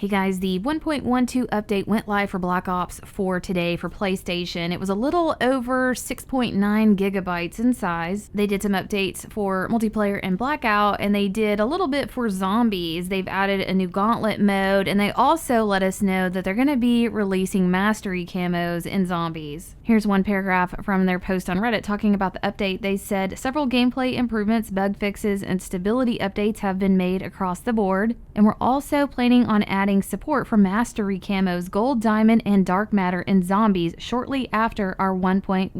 Hey guys, the 1.12 update went live for Black Ops 4 today for PlayStation. It was a little over 6.9 gigabytes in size. They did some updates for multiplayer and Blackout, and they did a little bit for zombies. They've added a new gauntlet mode, and they also let us know that they're going to be releasing mastery camos in zombies. Here's one paragraph from their post on Reddit talking about the update. They said, several gameplay improvements, bug fixes, and stability updates have been made across the board, and we're also planning on adding support for mastery camos, gold, diamond, and dark matter in zombies shortly after our 1.12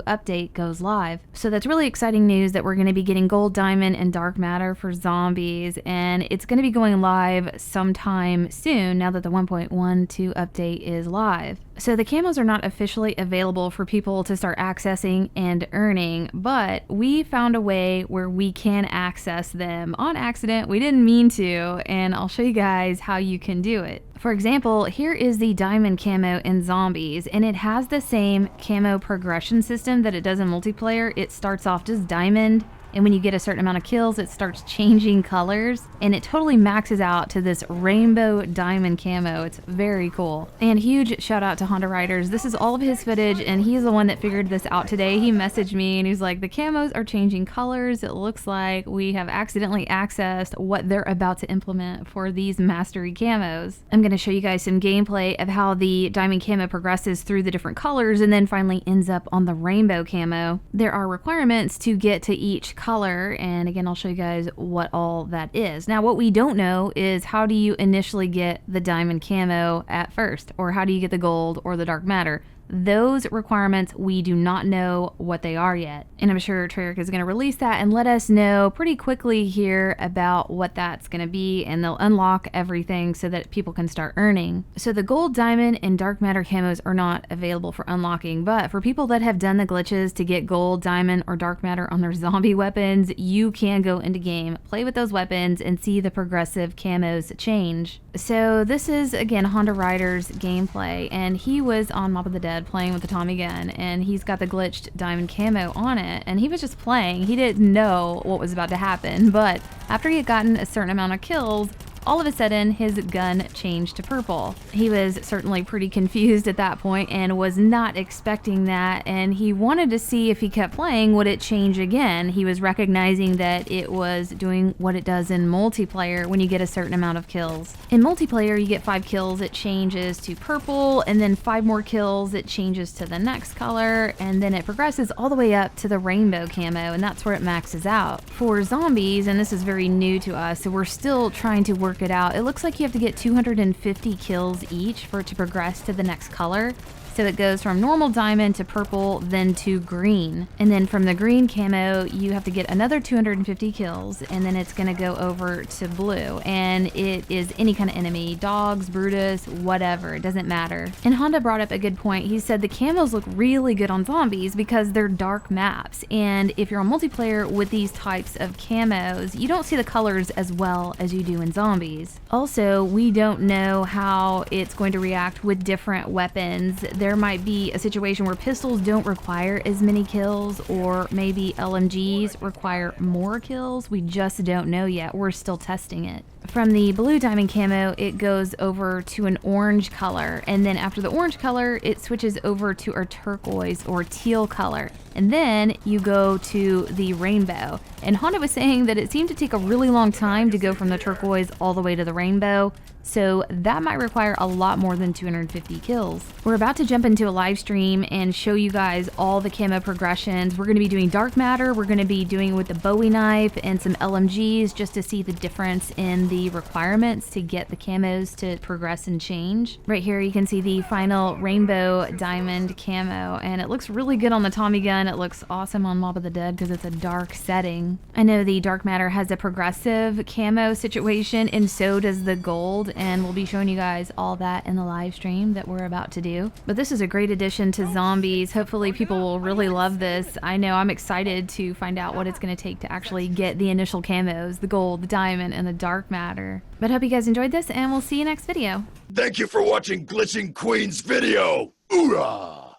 update goes live. So that's really exciting news that we're going to be getting gold, diamond, and dark matter for zombies, and it's going to be going live sometime soon now that the 1.12 update is live. So the camos are not officially available for people to start accessing and earning, but we found a way where we can access them on accident. We didn't mean to, and I'll show you guys how you can do it. For example, here is the diamond camo in zombies, and it has the same camo progression system that it does in multiplayer. It starts off just diamond, and when you get a certain amount of kills, it starts changing colors, and it totally maxes out to this rainbow diamond camo. It's very cool. And huge shout out to Honda Riders. This is all of his footage, and he's the one that figured this out today. He messaged me and he's like, the camos are changing colors. It looks like we have accidentally accessed what they're about to implement for these mastery camos. I'm going to show you guys some gameplay of how the diamond camo progresses through the different colors and then finally ends up on the rainbow camo. There are requirements to get to each color, and again, I'll show you guys what all that is. Now, what we don't know is how do you initially get the diamond camo at first, or how do you get the gold or the dark matter? Those requirements, we do not know what they are yet. And I'm sure Treyarch is going to release that and let us know pretty quickly here about what that's going to be, and they'll unlock everything so that people can start earning. So the gold, diamond, and dark matter camos are not available for unlocking, but for people that have done the glitches to get gold, diamond, or dark matter on their zombie weapons, you can go into game, play with those weapons, and see the progressive camos change. So this is, again, Honda Riders gameplay, and he was on Mob of the Dead playing with the Tommy gun, and he's got the glitched diamond camo on it, and he was just playing. He didn't know what was about to happen, but after he had gotten a certain amount of kills, all of a sudden his gun changed to purple. He was certainly pretty confused at that point and was not expecting that, and he wanted to see if he kept playing would it change again. He was recognizing that it was doing what it does in multiplayer when you get a certain amount of kills. In multiplayer, you get 5 kills, it changes to purple, and then 5 more kills, it changes to the next color, and then it progresses all the way up to the rainbow camo, and that's where it maxes out. For zombies, and this is very new to us, so we're still trying to work it out. It looks like you have to get 250 kills each for it to progress to the next color. So it goes from normal diamond to purple, then to green. And then from the green camo, you have to get another 250 kills, and then it's gonna go over to blue. And it is any kind of enemy, dogs, Brutus, whatever, it doesn't matter. And Honda brought up a good point. He said the camos look really good on zombies because they're dark maps. And if you're on multiplayer with these types of camos, you don't see the colors as well as you do in zombies. Also, we don't know how it's going to react with different weapons. There might be a situation where pistols don't require as many kills, or maybe LMGs require more kills. We just don't know yet. We're still testing it. From the blue diamond camo, it goes over to an orange color, and then after the orange color, it switches over to a turquoise or teal color, and then you go to the rainbow. And Honda was saying that it seemed to take a really long time to go from the turquoise all the way to the rainbow, so that might require a lot more than 250 kills. We're about to jump into a live stream and show you guys all the camo progressions. We're going to be doing dark matter, we're going to be doing it with the Bowie knife and some LMGs just to see the difference in the requirements to get the camos to progress and change. Right here you can see the final rainbow diamond camo, and it looks really good on the Tommy gun. It looks awesome on Mob of the Dead because it's a dark setting. I know the dark matter has a progressive camo situation, and so does the gold, and we'll be showing you guys all that in the live stream that we're about to do. But this is a great addition to zombies. Hopefully people will really love this. I know I'm excited to find out what it's going to take to actually get the initial camos, the gold, the diamond, and the dark matter. But hope you guys enjoyed this, and we'll see you next video. Thank you for watching Glitching Queen's video. Hoorah!